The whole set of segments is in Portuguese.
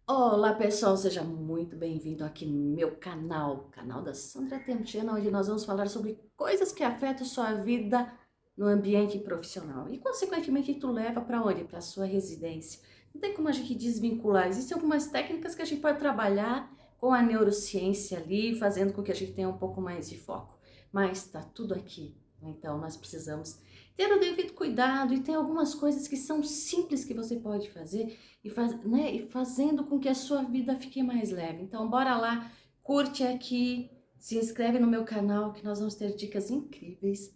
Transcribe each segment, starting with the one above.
Olá pessoal, seja muito bem-vindo aqui no meu canal, canal da Sandra Tentiana, onde nós vamos falar sobre coisas que afetam sua vida no ambiente profissional e, consequentemente, tu leva para onde? Para sua residência. Não tem como a gente desvincular. Existem algumas técnicas que a gente pode trabalhar com a neurociência ali, fazendo com que a gente tenha um pouco mais de foco. Mas está tudo aqui. Então, nós precisamos ter o devido cuidado e tem algumas coisas que são simples que você pode fazer e fazendo com que a sua vida fique mais leve. Então, bora lá, curte aqui, se inscreve no meu canal que nós vamos ter dicas incríveis,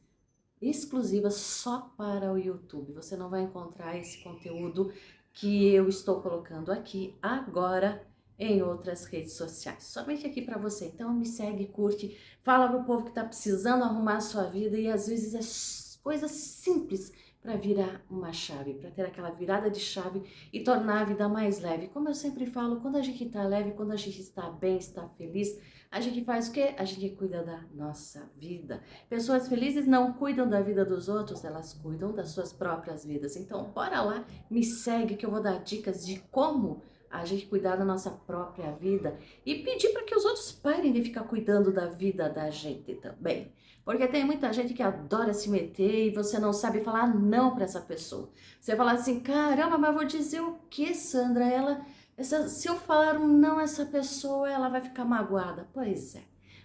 exclusivas só para o YouTube. Você não vai encontrar esse conteúdo que eu estou colocando aqui agora em outras redes sociais, somente aqui para você. Então me segue, curte, fala pro povo que está precisando arrumar a sua vida e às vezes é coisa simples para virar uma chave, para ter aquela virada de chave e tornar a vida mais leve. Como eu sempre falo, quando a gente está leve, quando a gente está bem, está feliz, a gente faz o quê? A gente cuida da nossa vida. Pessoas felizes não cuidam da vida dos outros, elas cuidam das suas próprias vidas. Então, bora lá, me segue que eu vou dar dicas de como a gente cuidar da nossa própria vida e pedir para que os outros parem de ficar cuidando da vida da gente também. Porque tem muita gente que adora se meter e você não sabe falar não para essa pessoa. Você fala assim, caramba, mas eu vou dizer o que, Sandra? Se eu falar um não a essa pessoa, ela vai ficar magoada. Pois é,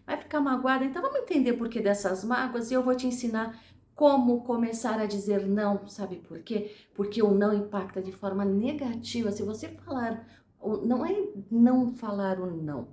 vai ficar magoada. Então vamos entender o porquê dessas mágoas e eu vou te ensinar como começar a dizer não. Sabe por quê? Porque o não impacta de forma negativa. Se você falar, não é não falar o não.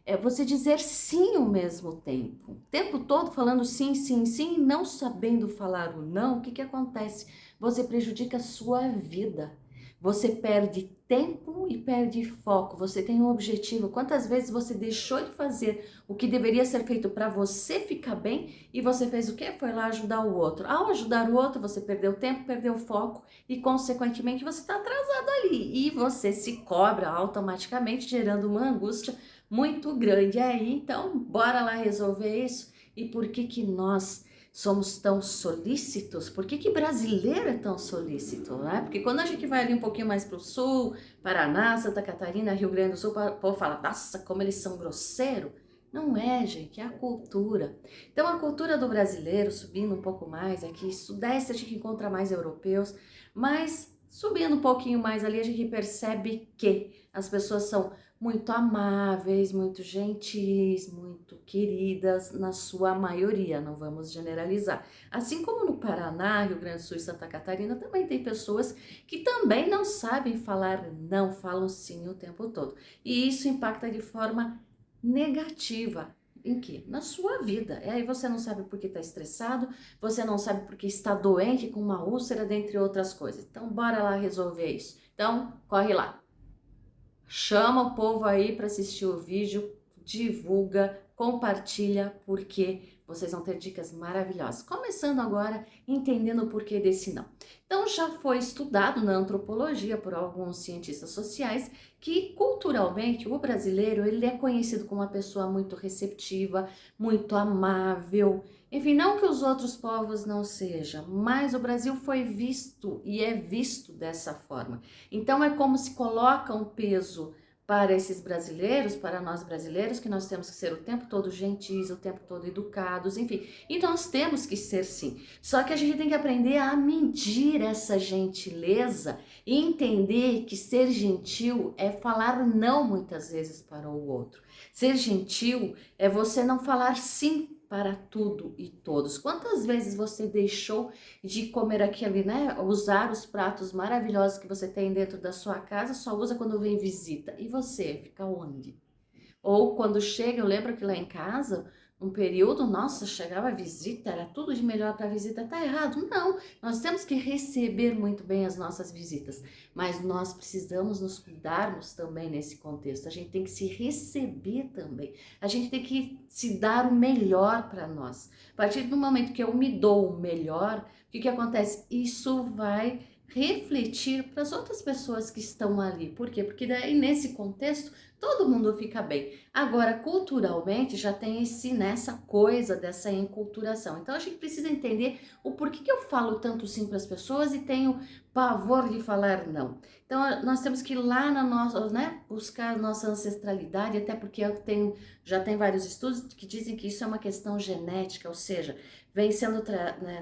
É você dizer sim ao mesmo tempo. O tempo todo falando sim, sim, sim, não sabendo falar o não, o que que acontece? Você prejudica a sua vida. Você perde tempo e perde foco. Você tem um objetivo. Quantas vezes você deixou de fazer o que deveria ser feito para você ficar bem e você fez o quê? Foi lá ajudar o outro. Ao ajudar o outro, você perdeu tempo, perdeu foco e, consequentemente, você está atrasado ali. E você se cobra automaticamente, gerando uma angústia muito grande aí. Então, bora lá resolver isso. E por que que nós somos tão solícitos? Por que que brasileiro é tão solícito, né? Porque quando a gente vai ali um pouquinho mais para o sul, Paraná, Santa Catarina, Rio Grande do Sul, o povo fala, nossa, como eles são grosseiros. Não é, gente, é a cultura. Então, a cultura do brasileiro, subindo um pouco mais aqui, sudeste a gente encontra mais europeus, mas subindo um pouquinho mais ali, a gente percebe que as pessoas são muito amáveis, muito gentis, muito queridas, na sua maioria, não vamos generalizar. Assim como no Paraná, Rio Grande do Sul e Santa Catarina, também tem pessoas que também não sabem falar não, falam sim o tempo todo. E isso impacta de forma negativa. Em quê? Na sua vida. E aí você não sabe por que está estressado, você não sabe por que está doente com uma úlcera, dentre outras coisas. Então, bora lá resolver isso. Então, corre lá. Chama o povo aí para assistir o vídeo, divulga, compartilha, porque vocês vão ter dicas maravilhosas. Começando agora, entendendo o porquê desse não. Então, já foi estudado na antropologia por alguns cientistas sociais que culturalmente o brasileiro ele é conhecido como uma pessoa muito receptiva, muito amável. Enfim, não que os outros povos não sejam, mas o Brasil foi visto e é visto dessa forma. Então é como se coloca um peso para esses brasileiros, para nós brasileiros, que nós temos que ser o tempo todo gentis, o tempo todo educados, enfim. E nós temos que ser sim. Só que a gente tem que aprender a medir essa gentileza e entender que ser gentil é falar não muitas vezes para o outro. Ser gentil é você não falar sim para tudo e todos. Quantas vezes você deixou de comer aquele, né? Usar os pratos maravilhosos que você tem dentro da sua casa, só usa quando vem visita. E você, fica onde? Ou quando chega, eu lembro que lá em casa, um período, nossa, chegava visita, era tudo de melhor para visita, tá errado? Não, nós temos que receber muito bem as nossas visitas, mas nós precisamos nos cuidarmos também nesse contexto. A gente tem que se receber também, a gente tem que se dar o melhor para nós. A partir do momento que eu me dou o melhor, o que que acontece? Isso vai refletir para as outras pessoas que estão ali. Por quê? Porque daí nesse contexto todo mundo fica bem. Agora, culturalmente, já tem nessa coisa dessa enculturação. Então, a gente precisa entender o porquê que eu falo tanto sim para as pessoas e tenho pavor de falar não. Então, nós temos que ir lá na nossa, né, buscar nossa ancestralidade, até porque já tem vários estudos que dizem que isso é uma questão genética, ou seja, vem sendo, né,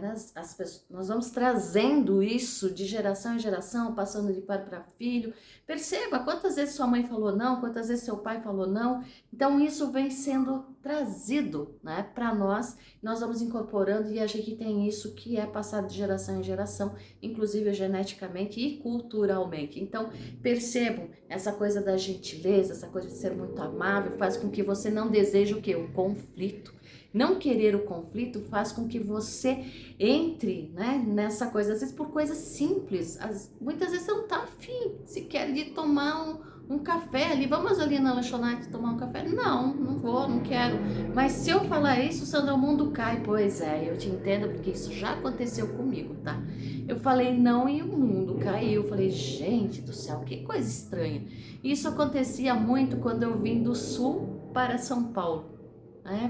nós vamos trazendo isso de geração em geração, passando de pai para filho. Perceba quantas vezes sua mãe falou não, quantas vezes seu pai falou não. Então isso vem sendo trazido, né, para nós vamos incorporando e a gente tem isso que é passado de geração em geração, inclusive geneticamente e culturalmente. Então percebam, essa coisa da gentileza, essa coisa de ser muito amável faz com que você não deseje o quê? O conflito. Não querer o conflito faz com que você entre, né, nessa coisa, às vezes por coisas simples, muitas vezes você não tá afim, se quer de tomar um café ali, vamos ali na lanchonete tomar um café? Não, não vou, não quero. Mas se eu falar isso, Sandra, o mundo cai. Pois é, eu te entendo porque isso já aconteceu comigo, tá? Eu falei não e o mundo caiu. Eu falei, gente do céu, que coisa estranha. Isso acontecia muito quando eu vim do sul para São Paulo.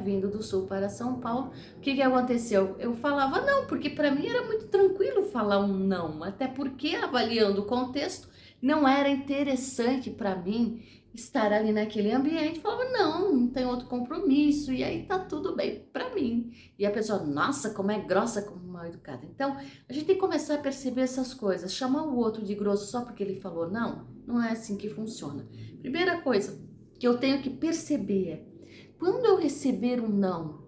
Vindo do sul para São Paulo, o que aconteceu? Eu falava não, porque para mim era muito tranquilo falar um não, até porque avaliando o contexto, não era interessante para mim estar ali naquele ambiente. Falava não, não tem outro compromisso, e aí tá tudo bem para mim. E a pessoa, nossa, como é grossa, como mal educada. Então, a gente tem que começar a perceber essas coisas. Chamar o outro de grosso só porque ele falou não, não é assim que funciona. Primeira coisa que eu tenho que perceber é, quando eu receber um não,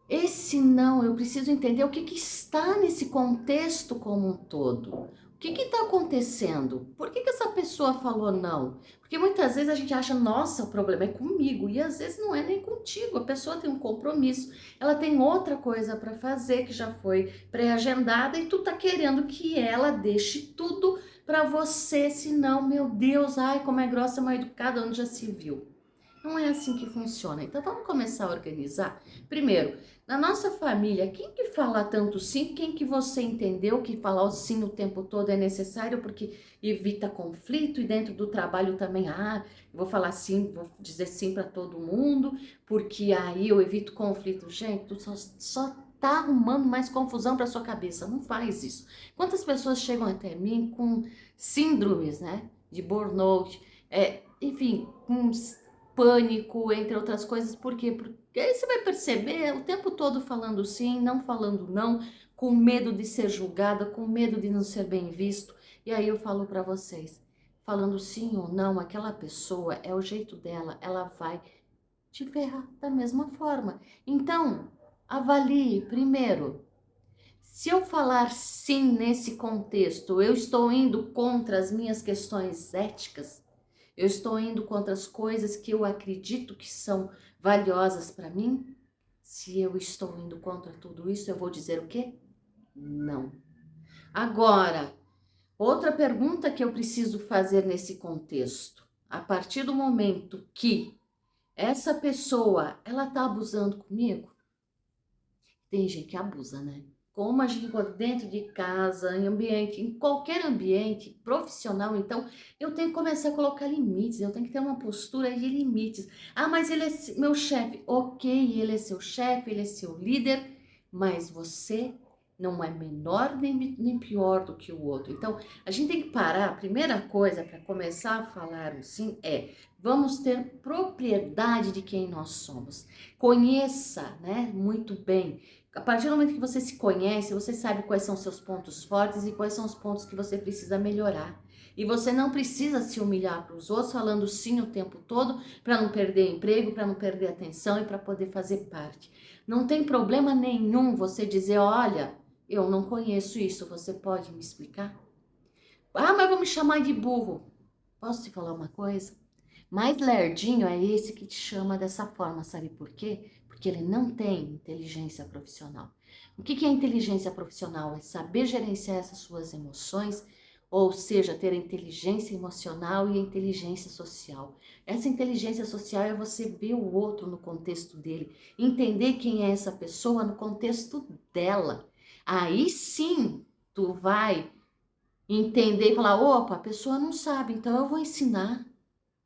esse não, eu preciso entender o que está nesse contexto como um todo. O que está acontecendo? Por que essa pessoa falou não? Porque muitas vezes a gente acha, nossa, o problema é comigo. E às vezes não é nem contigo. A pessoa tem um compromisso, ela tem outra coisa para fazer que já foi pré-agendada e tu tá querendo que ela deixe tudo para você. Senão, meu Deus, ai, como é grossa, mal educada, onde já se viu. Não é assim que funciona. Então vamos começar a organizar. Primeiro, na nossa família, quem que fala tanto sim? Quem que você entendeu que falar o sim o tempo todo é necessário porque evita conflito e dentro do trabalho também, eu vou falar sim, vou dizer sim para todo mundo, porque aí eu evito conflito. Gente, tu só tá arrumando mais confusão para sua cabeça. Não faz isso. Quantas pessoas chegam até mim com síndromes, né, de burnout, enfim, com pânico, entre outras coisas. Por quê? Porque aí você vai perceber o tempo todo falando sim, não falando não, com medo de ser julgada, com medo de não ser bem visto. E aí eu falo para vocês, falando sim ou não, aquela pessoa é o jeito dela, ela vai te ferrar da mesma forma. Então, avalie primeiro. Se eu falar sim nesse contexto, eu estou indo contra as minhas questões éticas, eu estou indo contra as coisas que eu acredito que são valiosas para mim? Se eu estou indo contra tudo isso, eu vou dizer o quê? Não. Agora, outra pergunta que eu preciso fazer nesse contexto. A partir do momento que essa pessoa, ela tá abusando comigo? Tem gente que abusa, né? Como a gente dentro de casa, em ambiente, em qualquer ambiente profissional, então eu tenho que começar a colocar limites, eu tenho que ter uma postura de limites. Mas ele é meu chefe. Ok, ele é seu chefe, ele é seu líder, mas você não é menor nem pior do que o outro. Então, a gente tem que parar. A primeira coisa para começar a falar o sim é: vamos ter propriedade de quem nós somos. Conheça, né, muito bem. A partir do momento que você se conhece, você sabe quais são seus pontos fortes e quais são os pontos que você precisa melhorar. E você não precisa se humilhar para os outros falando sim o tempo todo para não perder emprego, para não perder atenção e para poder fazer parte. Não tem problema nenhum você dizer, olha, eu não conheço isso, você pode me explicar? Mas vão me chamar de burro. Posso te falar uma coisa? Mais lerdinho é esse que te chama dessa forma, sabe por quê? Porque ele não tem inteligência profissional. O que é inteligência profissional? É saber gerenciar essas suas emoções, ou seja, ter a inteligência emocional e a inteligência social. Essa inteligência social é você ver o outro no contexto dele, entender quem é essa pessoa no contexto dela. Aí sim, tu vai entender e falar, opa, a pessoa não sabe, então eu vou ensinar.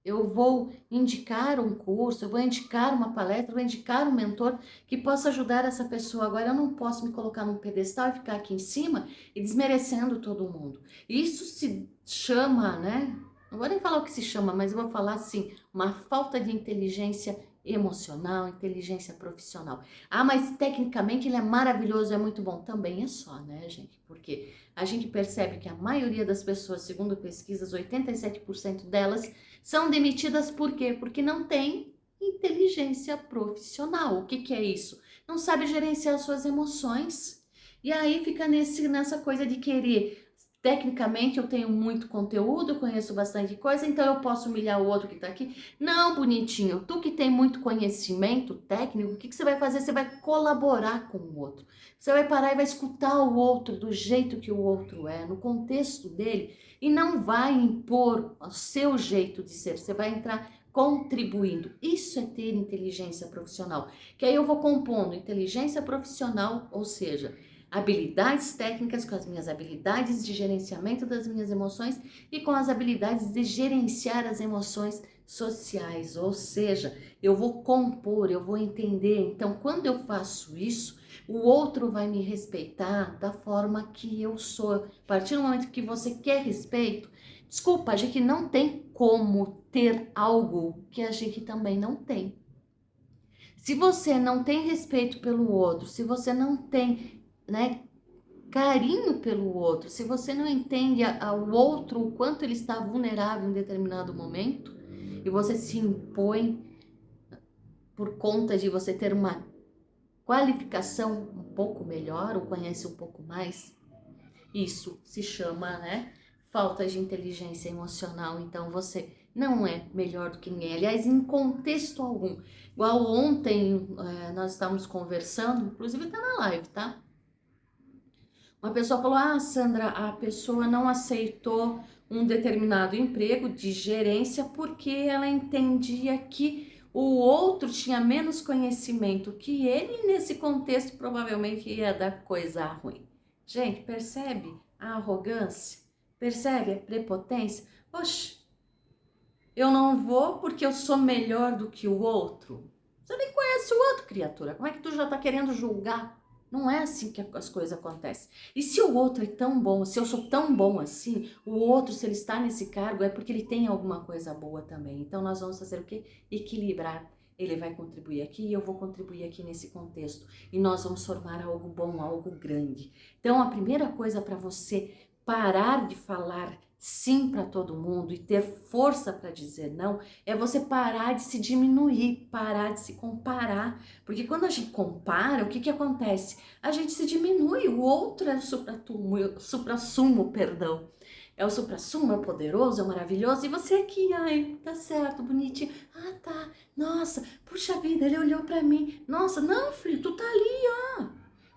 Eu vou indicar um curso, eu vou indicar uma palestra, eu vou indicar um mentor que possa ajudar essa pessoa. Agora, eu não posso me colocar num pedestal e ficar aqui em cima e desmerecendo todo mundo. Isso se chama, né? Não vou nem falar o que se chama, mas eu vou falar assim, uma falta de inteligência emocional, inteligência profissional. Ah, mas tecnicamente ele é maravilhoso, é muito bom. Também é só, né, gente? Porque a gente percebe que a maioria das pessoas, segundo pesquisas, 87% delas são demitidas por quê? Porque não tem inteligência profissional. O que que é isso? Não sabe gerenciar suas emoções. E aí fica nessa coisa de querer. Tecnicamente eu tenho muito conteúdo, eu conheço bastante coisa, então eu posso humilhar o outro que tá aqui. Não, bonitinho, tu que tem muito conhecimento técnico, o que que você vai fazer? Você vai colaborar com o outro. Você vai parar e vai escutar o outro do jeito que o outro é, no contexto dele, e não vai impor o seu jeito de ser, você vai entrar contribuindo. Isso é ter inteligência profissional. Que aí eu vou compondo inteligência profissional, ou seja, habilidades técnicas com as minhas habilidades de gerenciamento das minhas emoções e com as habilidades de gerenciar as emoções sociais, ou seja, eu vou compor, eu vou entender. Então, quando eu faço isso, o outro vai me respeitar da forma que eu sou. A partir do momento que você quer respeito, desculpa, a gente não tem como ter algo que a gente também não tem. Se você não tem respeito pelo outro, se você não tem, né, carinho pelo outro, se você não entende ao outro o quanto ele está vulnerável em determinado momento, e você se impõe por conta de você ter uma qualificação um pouco melhor ou conhece um pouco mais, isso se chama, né, falta de inteligência emocional. Então você não é melhor do que ninguém. Aliás, em contexto algum. Igual ontem nós estávamos conversando, inclusive tá na live, tá? Uma pessoa falou: Ah, Sandra, a pessoa não aceitou um determinado emprego de gerência porque ela entendia que o outro tinha menos conhecimento que ele, e nesse contexto provavelmente ia dar coisa ruim. Gente, percebe a arrogância? Percebe a prepotência? Oxe, eu não vou porque eu sou melhor do que o outro. Você nem conhece o outro, criatura. Como é que tu já tá querendo julgar? Não é assim que as coisas acontecem. E se o outro é tão bom, se eu sou tão bom assim, o outro, se ele está nesse cargo, é porque ele tem alguma coisa boa também. Então nós vamos fazer o quê? Equilibrar. Ele vai contribuir aqui e eu vou contribuir aqui nesse contexto. E nós vamos formar algo bom, algo grande. Então a primeira coisa para você parar de falar sim para todo mundo e ter força para dizer não, é você parar de se diminuir, parar de se comparar. Porque quando a gente compara, o que que acontece? A gente se diminui, o outro é o supra-sumo, perdão. É o supra-sumo, é o poderoso, é o maravilhoso, e você aqui, ai, tá certo, bonitinho. Ah, tá, nossa, puxa vida, ele olhou para mim. Nossa, não, filho, tu tá ali, ó.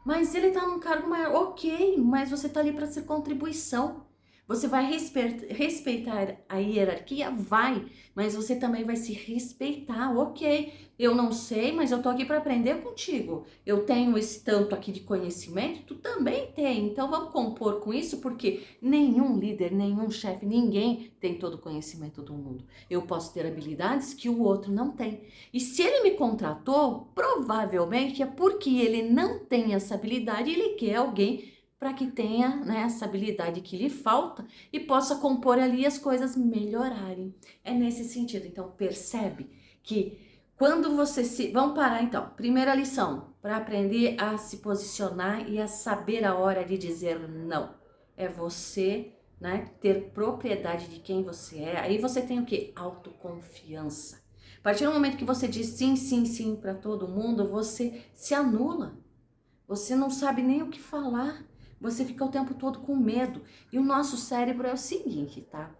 Mas ele tá num cargo maior, ok, mas você tá ali para ser contribuição. Você vai respeitar a hierarquia? Vai, mas você também vai se respeitar, ok. Eu não sei, mas eu tô aqui para aprender contigo. Eu tenho esse tanto aqui de conhecimento, tu também tem. Então vamos compor com isso, porque nenhum líder, nenhum chefe, ninguém tem todo o conhecimento do mundo. Eu posso ter habilidades que o outro não tem. E se ele me contratou, provavelmente é porque ele não tem essa habilidade e ele quer alguém para que tenha, né, essa habilidade que lhe falta e possa compor ali as coisas melhorarem. É nesse sentido. Então, percebe que quando você se... Vamos parar então. Primeira lição, para aprender a se posicionar e a saber a hora de dizer não. É você, né, ter propriedade de quem você é. Aí você tem o quê? Autoconfiança. A partir do momento que você diz sim, sim, sim para todo mundo, você se anula. Você não sabe nem o que falar. Você fica o tempo todo com medo. E o nosso cérebro é o seguinte, tá?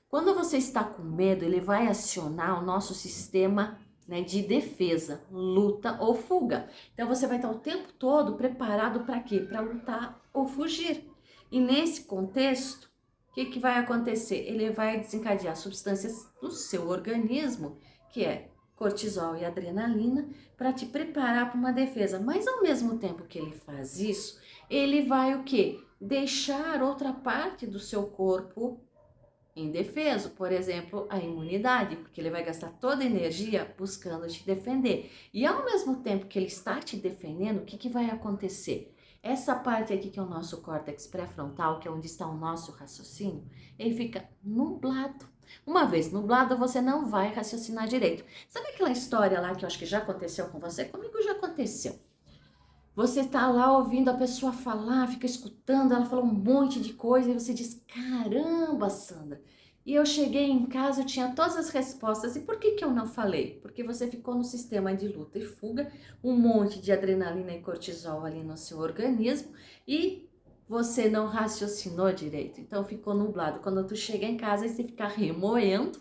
Quando você está com medo, ele vai acionar o nosso sistema, né, de defesa, luta ou fuga. Então você vai estar o tempo todo preparado para quê? Para lutar ou fugir. E nesse contexto, o que que vai acontecer? Ele vai desencadear substâncias do seu organismo, que é cortisol e adrenalina, para te preparar para uma defesa. Mas ao mesmo tempo que ele faz isso, ele vai o quê? Deixar outra parte do seu corpo indefeso, por exemplo, a imunidade, porque ele vai gastar toda a energia buscando te defender. E ao mesmo tempo que ele está te defendendo, o que que vai acontecer? Essa parte aqui que é o nosso córtex pré-frontal, que é onde está o nosso raciocínio, ele fica nublado. Uma vez nublado, você não vai raciocinar direito. Sabe aquela história lá que eu acho que já aconteceu com você? Comigo já aconteceu. Você tá lá ouvindo a pessoa falar, fica escutando, ela falou um monte de coisa e você diz: caramba, Sandra. E eu cheguei em casa, eu tinha todas as respostas. E por que que eu não falei? Porque você ficou no sistema de luta e fuga, um monte de adrenalina e cortisol ali no seu organismo e você não raciocinou direito. Então ficou nublado. Quando tu chega em casa, você fica remoendo.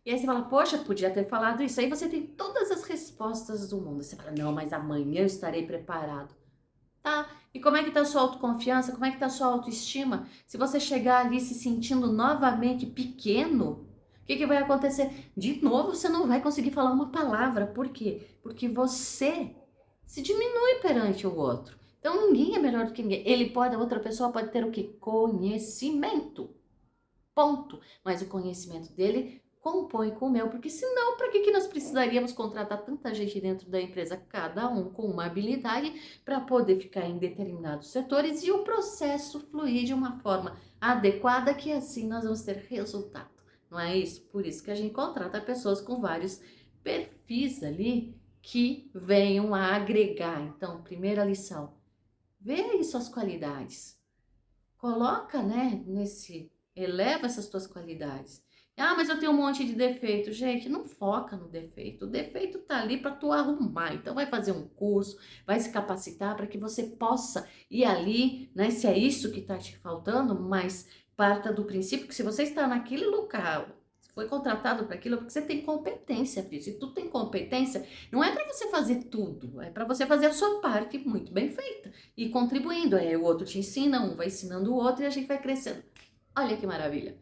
E aí você fala, poxa, podia ter falado isso. Aí você tem todas as respostas do mundo. Você fala, não, mas amanhã eu estarei preparado. Tá? E como é que tá a sua autoconfiança? Como é que tá a sua autoestima? Se você chegar ali se sentindo novamente pequeno, o que que vai acontecer? De novo, você não vai conseguir falar uma palavra. Por quê? Porque você se diminui perante o outro. Então ninguém é melhor do que ninguém. Ele pode, a outra pessoa pode ter o quê? Conhecimento. Ponto. Mas o conhecimento dele compõe com o meu, porque senão, para que nós precisaríamos contratar tanta gente dentro da empresa, cada um com uma habilidade, para poder ficar em determinados setores e o processo fluir de uma forma adequada, que assim nós vamos ter resultado. Não é isso? Por isso que a gente contrata pessoas com vários perfis ali que venham a agregar. Então, primeira lição, vê aí suas qualidades. Coloca, né, eleva essas tuas qualidades. Ah, mas eu tenho um monte de defeito. Gente, não foca no defeito. O defeito tá ali para tu arrumar. Então vai fazer um curso, vai se capacitar para que você possa ir ali, né, se é isso que tá te faltando, mas parta do princípio que se você está naquele local, foi contratado para aquilo, é porque você tem competência, filho. Se tu tem competência, não é para você fazer tudo, é para você fazer a sua parte muito bem feita e contribuindo. Aí o outro te ensina, um vai ensinando o outro e a gente vai crescendo. Olha que maravilha.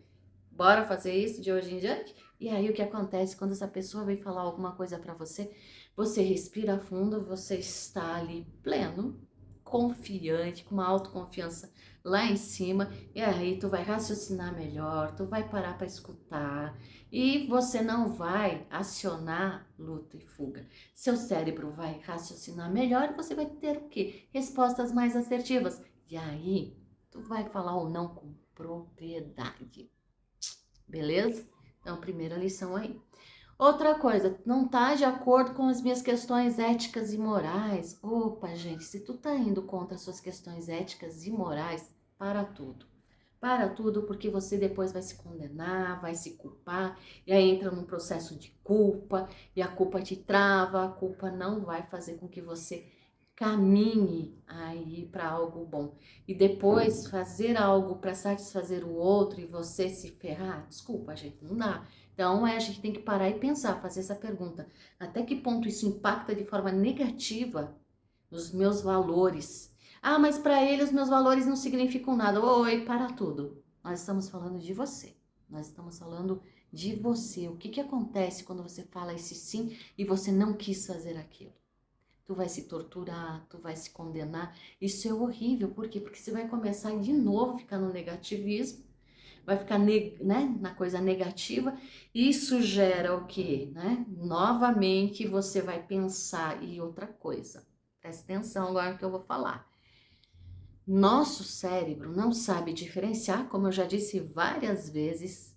Bora fazer isso de hoje em diante? E aí o que acontece quando essa pessoa vem falar alguma coisa para você? Você respira fundo, você está ali pleno, confiante, com uma autoconfiança lá em cima, e aí tu vai raciocinar melhor, tu vai parar para escutar e você não vai acionar luta e fuga. Seu cérebro vai raciocinar melhor e você vai ter o quê? Respostas mais assertivas. E aí tu vai falar ou não com propriedade. Beleza? Então, primeira lição aí. Outra coisa, não tá de acordo com as minhas questões éticas e morais. Opa, gente, se tu tá indo contra as suas questões éticas e morais, para tudo. Para tudo, porque você depois vai se condenar, vai se culpar, e aí entra num processo de culpa, e a culpa te trava, a culpa não vai fazer com que você caminhe aí para algo bom. E depois fazer algo para satisfazer o outro e você se ferrar, desculpa, gente, não dá. Então, a gente tem que parar e pensar, fazer essa pergunta. Até que ponto isso impacta de forma negativa nos meus valores? Ah, mas para ele os meus valores não significam nada. Oi, para tudo. Nós estamos falando de você. Nós estamos falando de você. O que que acontece quando você fala esse sim e você não quis fazer aquilo? Tu vai se torturar, tu vai se condenar. Isso é horrível. Por quê? Porque você vai começar de novo a ficar no negativismo, vai ficar né, na coisa negativa. Isso gera o quê? Né? Novamente você vai pensar. E outra coisa, presta atenção agora no que eu vou falar. Nosso cérebro não sabe diferenciar, como eu já disse várias vezes,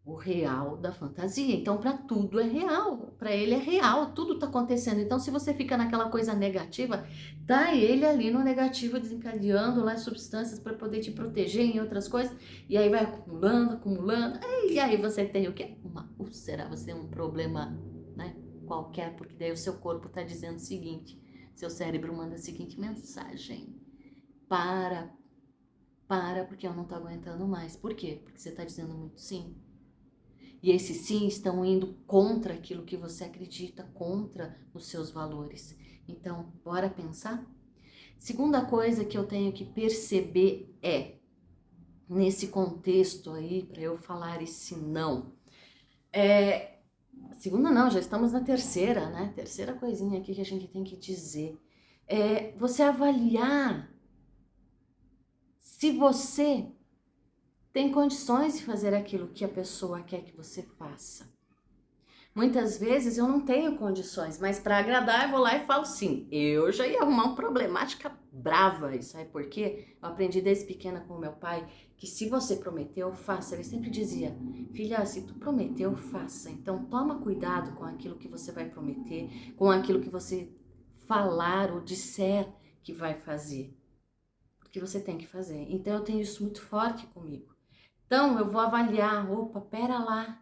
o real da fantasia. Então, para tudo é real, para ele é real, tudo tá acontecendo. Então, se você fica naquela coisa negativa, tá ele ali no negativo desencadeando lá substâncias para poder te proteger em outras coisas, e aí vai acumulando, acumulando, e aí você tem o quê? Uma úlcera, você tem um problema, né, qualquer, porque daí o seu corpo tá dizendo o seguinte, seu cérebro manda a seguinte mensagem: para, porque eu não tô aguentando mais. Por quê? Porque você tá dizendo muito sim. E esses sim estão indo contra aquilo que você acredita, contra os seus valores. Então, bora pensar? Segunda coisa que eu tenho que perceber é, nesse contexto aí, para eu falar esse não, segunda não, já estamos na terceira, né? Terceira coisinha aqui que a gente tem que dizer. Você avaliar se você tem condições de fazer aquilo que a pessoa quer que você faça. Muitas vezes eu não tenho condições, mas para agradar eu vou lá e falo sim. Eu já ia arrumar uma problemática brava, e sabe por quê? Eu aprendi desde pequena com o meu pai que se você prometeu, faça. Ele sempre dizia, filha, se tu prometeu, faça. Então toma cuidado com aquilo que você vai prometer, com aquilo que você falar ou disser que vai fazer, porque você tem que fazer. Então eu tenho isso muito forte comigo. Então eu vou avaliar, opa, pera lá.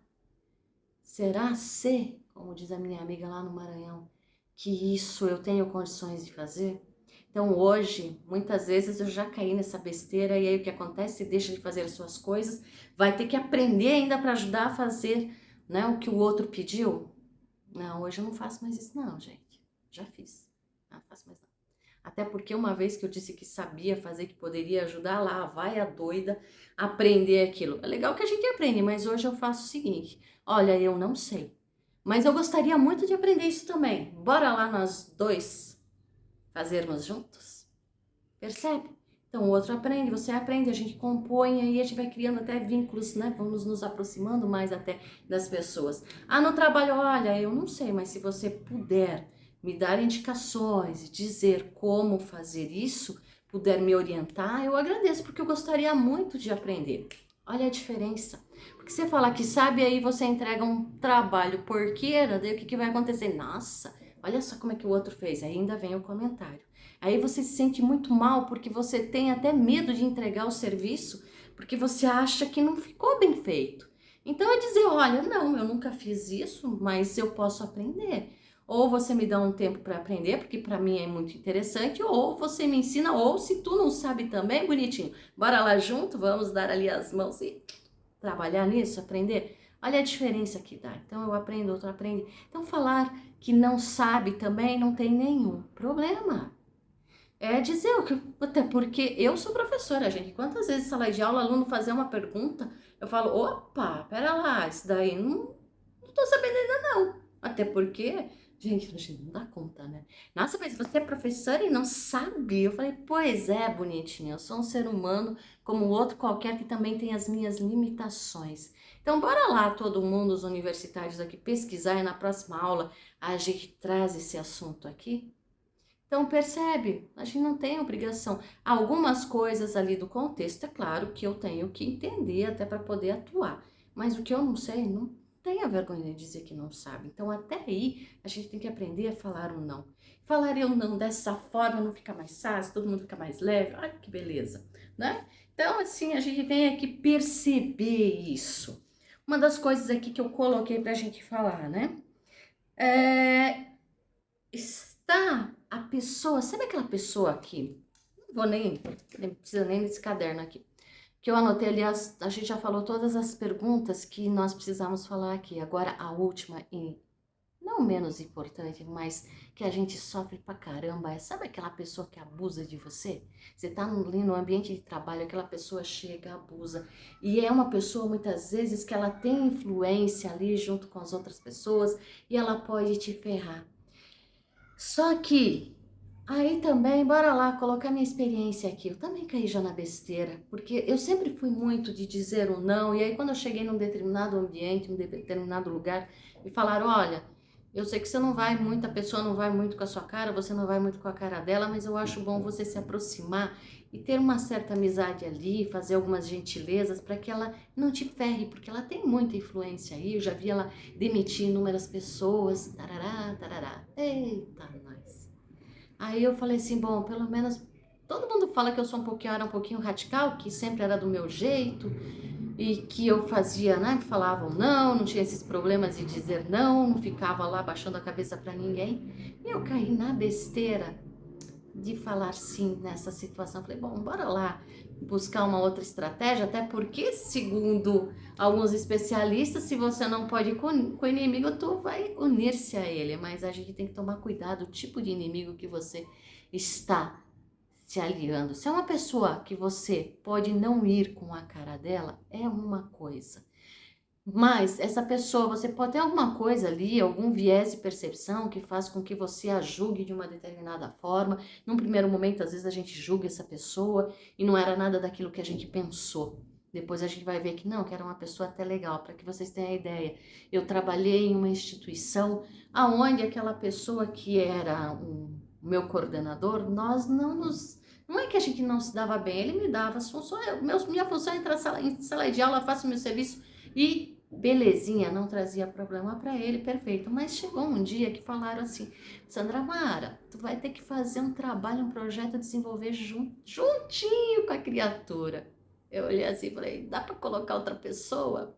Será se, como diz a minha amiga lá no Maranhão, que isso eu tenho condições de fazer? Então hoje, muitas vezes eu já caí nessa besteira e aí o que acontece? Você deixa de fazer as suas coisas, vai ter que aprender ainda para ajudar a fazer, né, o que o outro pediu? Não, hoje eu não faço mais isso não, gente. Já fiz. Não faço mais não. Até porque uma vez que eu disse que sabia fazer, que poderia ajudar, lá vai a doida aprender aquilo. É legal que a gente aprende, mas hoje eu faço o seguinte, olha, eu não sei, mas eu gostaria muito de aprender isso também. Bora lá nós dois fazermos juntos? Percebe? Então o outro aprende, você aprende, a gente compõe e a gente vai criando até vínculos, né? Vamos nos aproximando mais até das pessoas. Ah, no trabalho, olha, eu não sei, mas se você puder me dar indicações e dizer como fazer isso, puder me orientar, eu agradeço, porque eu gostaria muito de aprender. Olha a diferença. Porque você falar que sabe, aí você entrega um trabalho porqueira, daí o que vai acontecer? Nossa, olha só como é que o outro fez. Aí ainda vem o comentário. Aí você se sente muito mal porque você tem até medo de entregar o serviço, porque você acha que não ficou bem feito. Então é dizer, olha, não, eu nunca fiz isso, mas eu posso aprender. Ou você me dá um tempo para aprender, porque para mim é muito interessante, ou você me ensina, ou se tu não sabe também, bonitinho, bora lá junto, vamos dar ali as mãos e trabalhar nisso, aprender. Olha a diferença que dá. Então eu aprendo, outro aprende. Então falar que não sabe também não tem nenhum problema. É dizer o que, até porque eu sou professora, gente. Quantas vezes sala de aula, aluno fazer uma pergunta, eu falo, opa, pera lá, isso daí não tô sabendo ainda não. Até porque, gente, a gente não dá conta, né? Nossa, mas você é professora e não sabe? Eu falei, pois é, bonitinha, eu sou um ser humano como outro qualquer que também tem as minhas limitações. Então, bora lá, todo mundo, os universitários aqui, pesquisar e na próxima aula a gente traz esse assunto aqui. Então, percebe, a gente não tem obrigação. Algumas coisas ali do contexto, é claro que eu tenho que entender até para poder atuar. Mas o que eu não sei, não tenha vergonha de dizer que não sabe. Então, até aí, a gente tem que aprender a falar o não. Falar eu não dessa forma não fica mais fácil, todo mundo fica mais leve. Olha que beleza, né? Então, assim, a gente tem que perceber isso. Uma das coisas aqui que eu coloquei para a gente falar, né? Está a pessoa, sabe aquela pessoa aqui? Não vou nem precisa nem desse caderno aqui. Que eu anotei, aliás, a gente já falou todas as perguntas que nós precisamos falar aqui. Agora a última e não menos importante, mas que a gente sofre pra caramba, é, sabe aquela pessoa que abusa de você? Você tá ali no ambiente de trabalho, aquela pessoa chega, abusa, e é uma pessoa muitas vezes que ela tem influência ali junto com as outras pessoas e ela pode te ferrar. Só que aí também, bora lá, colocar minha experiência aqui. Eu também caí já na besteira, porque eu sempre fui muito de dizer o não, e aí quando eu cheguei num determinado ambiente, num determinado lugar, me falaram, olha, eu sei que você não vai muito, a pessoa não vai muito com a sua cara, você não vai muito com a cara dela, mas eu acho bom você se aproximar e ter uma certa amizade ali, fazer algumas gentilezas para que ela não te ferre, porque ela tem muita influência aí, eu já vi ela demitir inúmeras pessoas, tarará, tarará, eita, nós. Aí eu falei assim, bom, pelo menos todo mundo fala que eu sou era um pouquinho radical, que sempre era do meu jeito e que eu fazia, né, falavam não, não tinha esses problemas de dizer não, não ficava lá baixando a cabeça para ninguém. E eu caí na besteira de falar sim nessa situação. Falei, bom, bora lá buscar uma outra estratégia, até porque, segundo alguns especialistas, se você não pode ir com o inimigo, tu vai unir-se a ele. Mas a gente tem que tomar cuidado, o tipo de inimigo que você está se aliando. Se é uma pessoa que você pode não ir com a cara dela, é uma coisa. Mas essa pessoa, você pode ter alguma coisa ali, algum viés de percepção que faz com que você a julgue de uma determinada forma. Num primeiro momento, às vezes a gente julga essa pessoa e não era nada daquilo que a gente pensou, Depois a gente vai ver que não, que era uma pessoa até legal, para que vocês tenham a ideia. Eu trabalhei em uma instituição aonde aquela pessoa que era o meu coordenador, nós não nos... Não é que a gente não se dava bem, ele me dava as funções, minha função é entrar em sala de aula, faço meu serviço e belezinha, não trazia problema para ele, perfeito. Mas chegou um dia que falaram assim, Sandra Mara, tu vai ter que fazer um trabalho, um projeto, desenvolver juntinho com a criatura. Eu olhei assim e falei, dá para colocar outra pessoa?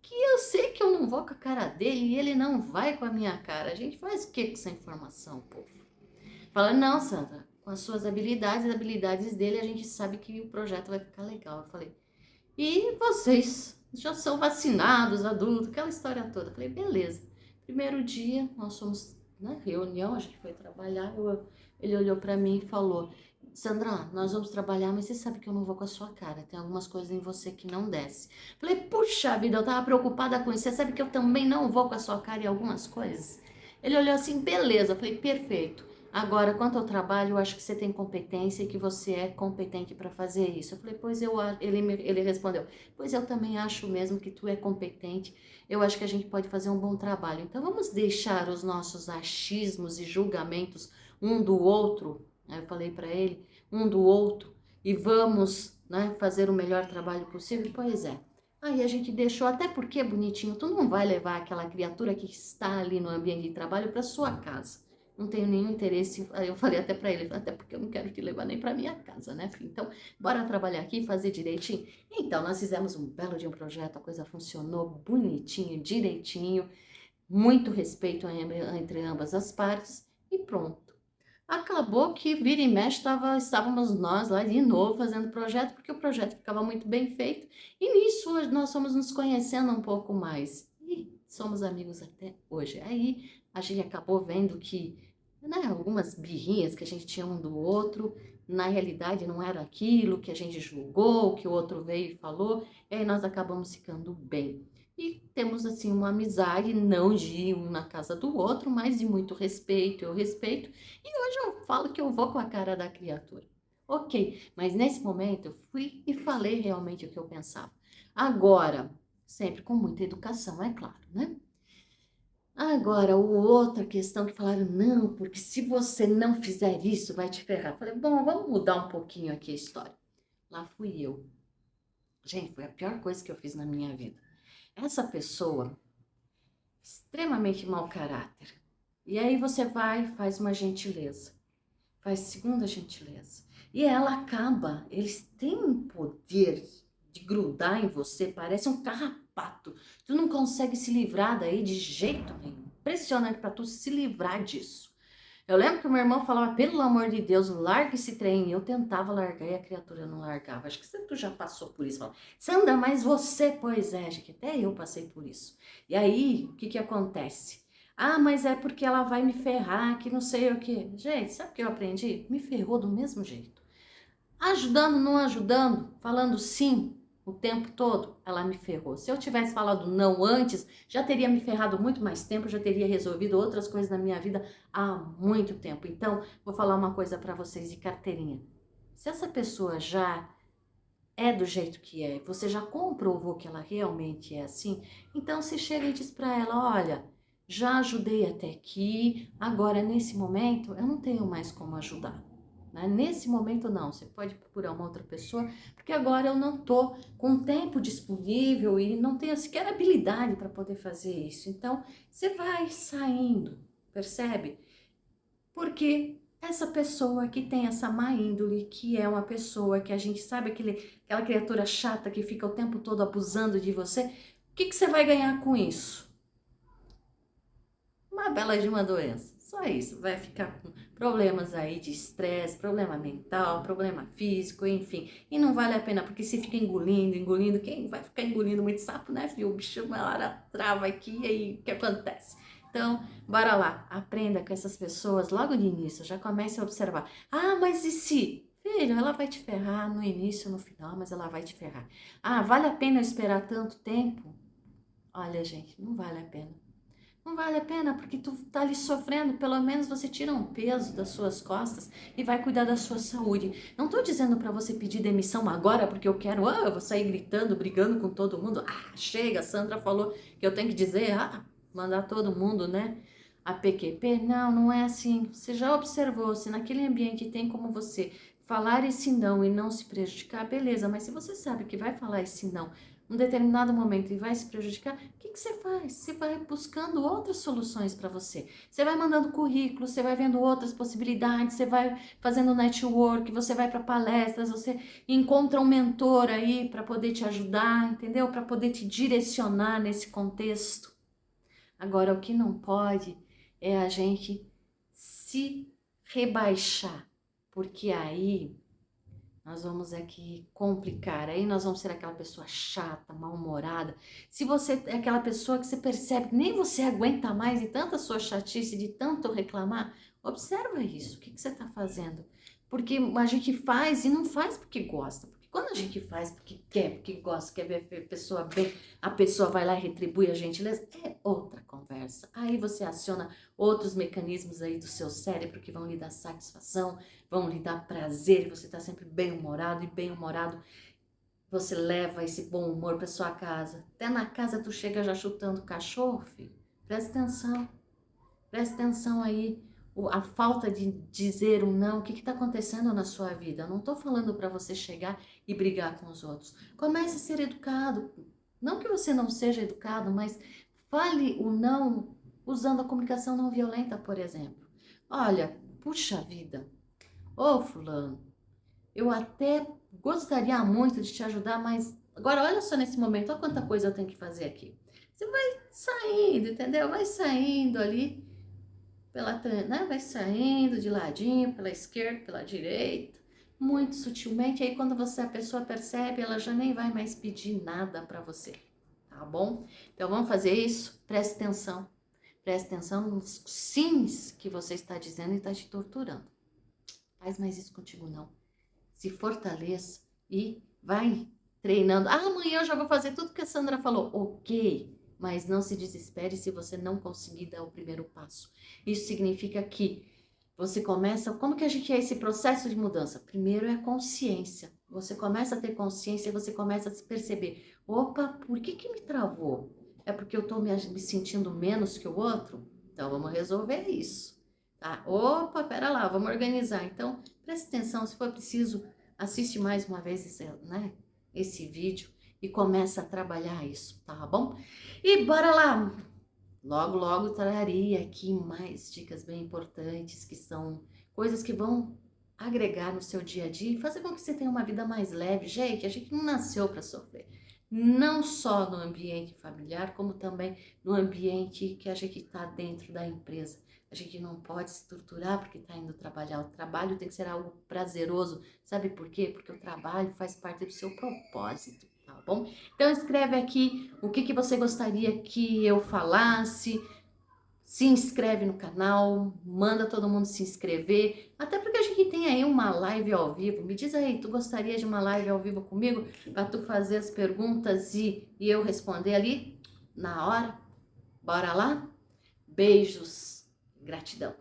Que eu sei que eu não vou com a cara dele e ele não vai com a minha cara. A gente faz o que com essa informação, povo? Fala, não, Sandra, com as suas habilidades, as habilidades dele, a gente sabe que o projeto vai ficar legal. Eu falei, e vocês já são vacinados, adultos, aquela história toda. Eu falei, beleza. Primeiro dia, nós fomos na reunião, a gente foi trabalhar, ele olhou para mim e falou, Sandra, nós vamos trabalhar, mas você sabe que eu não vou com a sua cara, tem algumas coisas em você que não desce. Falei, puxa vida, eu tava preocupada com isso, você sabe que eu também não vou com a sua cara em algumas coisas? Ele olhou assim, beleza, eu falei, perfeito. Agora, quanto ao trabalho, eu acho que você tem competência e que você é competente para fazer isso. Eu falei, pois ele respondeu, pois eu também acho mesmo que tu é competente, eu acho que a gente pode fazer um bom trabalho. Então vamos deixar os nossos achismos e julgamentos um do outro, aí eu falei para ele, um do outro, e vamos, né, fazer o melhor trabalho possível? Pois é. Aí a gente deixou, até porque, bonitinho, tu não vai levar aquela criatura que está ali no ambiente de trabalho para sua casa. Não tenho nenhum interesse, aí eu falei até para ele, até porque eu não quero te levar nem para minha casa, né, filho? Então, bora trabalhar aqui e fazer direitinho? Então, nós fizemos um belo de um projeto, a coisa funcionou bonitinho, direitinho, muito respeito entre ambas as partes e pronto. Acabou que vira e mexe estávamos nós lá de novo fazendo projeto, porque o projeto ficava muito bem feito, e nisso nós fomos nos conhecendo um pouco mais, e somos amigos até hoje. Aí a gente acabou vendo que, né, algumas birrinhas que a gente tinha um do outro, na realidade não era aquilo que a gente julgou, que o outro veio e falou, e aí nós acabamos ficando bem. E temos assim uma amizade, não de um na casa do outro, mas de muito respeito, eu respeito, e hoje eu falo que eu vou com a cara da criatura. Ok, mas nesse momento eu fui e falei realmente o que eu pensava. Agora, sempre com muita educação, é claro, né? Agora, outra questão que falaram, não, porque se você não fizer isso, vai te ferrar. Falei, bom, vamos mudar um pouquinho aqui a história. Lá fui eu. Gente, foi a pior coisa que eu fiz na minha vida. Essa pessoa, extremamente mau caráter. E aí você vai, faz uma gentileza, faz segunda gentileza. E ela acaba, eles têm um poder de grudar em você, parece um carrapato. Tu não consegue se livrar daí de jeito nenhum. Impressionante para tu se livrar disso. Eu lembro que o meu irmão falava, pelo amor de Deus, larga esse trem. Eu tentava largar e a criatura não largava. Acho que tu já passou por isso. Fala, Sandra, mas você, pois é, acho que até eu passei por isso. E aí, o que que acontece? Ah, mas é porque ela vai me ferrar, que não sei o que. Gente, sabe o que eu aprendi? Me ferrou do mesmo jeito. Ajudando, não ajudando, falando sim o tempo todo, ela me ferrou. Se eu tivesse falado não antes, já teria me ferrado muito mais tempo, já teria resolvido outras coisas na minha vida há muito tempo. Então, vou falar uma coisa para vocês de carteirinha. Se essa pessoa já é do jeito que é, você já comprovou que ela realmente é assim, então você chega e diz para ela, olha, já ajudei até aqui, agora nesse momento eu não tenho mais como ajudar. Né? Nesse momento não, você pode procurar uma outra pessoa, porque agora eu não tô com tempo disponível e não tenho sequer habilidade para poder fazer isso. Então, você vai saindo, percebe? Porque essa pessoa que tem essa má índole, que é uma pessoa que a gente sabe aquela criatura chata que fica o tempo todo abusando de você, o que que você vai ganhar com isso? Uma bela de uma doença. Só isso, vai ficar com problemas aí de estresse, problema mental, problema físico, enfim. E não vale a pena, porque se fica engolindo, engolindo, quem vai ficar engolindo muito sapo, né, filho? O bicho uma hora trava aqui e aí o que acontece? Então, bora lá, aprenda com essas pessoas logo de início, já comece a observar. Ah, mas e se? Filho, ela vai te ferrar no início, no final, mas ela vai te ferrar. Ah, vale a pena eu esperar tanto tempo? Olha, gente, não vale a pena. Não vale a pena, porque tu tá ali sofrendo, pelo menos você tira um peso das suas costas e vai cuidar da sua saúde. Não tô dizendo para você pedir demissão agora, porque eu quero, eu vou sair gritando, brigando com todo mundo. Chega, a Sandra falou que eu tenho que dizer, mandar todo mundo, né? A PQP. Não, não é assim. Você já observou, se naquele ambiente tem como você falar esse não e não se prejudicar, beleza, mas se você sabe que vai falar esse não um determinado momento e vai se prejudicar, o que você faz? Você vai buscando outras soluções para você. Você vai mandando currículo, você vai vendo outras possibilidades, você vai fazendo network, você vai para palestras, você encontra um mentor aí para poder te ajudar, entendeu? Para poder te direcionar nesse contexto. Agora, o que não pode é a gente se rebaixar, porque aí nós vamos aqui complicar, aí nós vamos ser aquela pessoa chata, mal-humorada. Se você é aquela pessoa que você percebe que nem você aguenta mais de tanta sua chatice, de tanto reclamar, observa isso, o que você está fazendo? Porque a gente faz e não faz porque gosta. Porque quando a gente faz porque quer, porque gosta, quer ver a pessoa bem, a pessoa vai lá e retribui a gentileza, é outra conversa. Aí você aciona outros mecanismos aí do seu cérebro que vão lhe dar satisfação, vão lhe dar prazer, você está sempre bem-humorado e bem-humorado você leva esse bom humor para sua casa. Até na casa tu chega já chutando cachorro, filho. Presta atenção aí. A falta de dizer um não, o que está acontecendo na sua vida? Eu não estou falando para você chegar e brigar com os outros. Comece a ser educado. Não que você não seja educado, mas fale o não usando a comunicação não violenta, por exemplo. Olha, puxa vida, ô fulano, eu até gostaria muito de te ajudar, mas agora olha só nesse momento, olha quanta coisa eu tenho que fazer aqui. Você vai saindo, entendeu? Vai saindo ali, né? Vai saindo de ladinho, pela esquerda, pela direita, muito sutilmente. Aí quando a pessoa percebe, ela já nem vai mais pedir nada para você, tá bom? Então vamos fazer isso? Preste atenção nos sims que você está dizendo e está te torturando. Faz mais isso contigo não. Se fortaleça e vai treinando. Amanhã eu já vou fazer tudo que a Sandra falou. Ok, mas não se desespere se você não conseguir dar o primeiro passo. Isso significa que você começa... Como que a gente é esse processo de mudança? Primeiro é a consciência. Você começa a ter consciência e você começa a se perceber. Opa, por que me travou? É porque eu estou me sentindo menos que o outro? Então vamos resolver isso. Tá? Opa, pera lá, vamos organizar. Então, preste atenção, se for preciso, assiste mais uma vez esse vídeo e começa a trabalhar isso, tá bom? E bora lá! Logo, logo traria aqui mais dicas bem importantes, que são coisas que vão agregar no seu dia a dia e fazer com que você tenha uma vida mais leve. Gente, a gente não nasceu para sofrer. Não só no ambiente familiar, como também no ambiente que a gente está dentro da empresa. A gente não pode se torturar porque está indo trabalhar. O trabalho tem que ser algo prazeroso. Sabe por quê? Porque o trabalho faz parte do seu propósito, tá bom? Então escreve aqui o que você gostaria que eu falasse. Se inscreve no canal, manda todo mundo se inscrever. Até porque a gente tem aí uma live ao vivo. Me diz aí, tu gostaria de uma live ao vivo comigo? Para tu fazer as perguntas e eu responder ali na hora? Bora lá? Beijos, gratidão.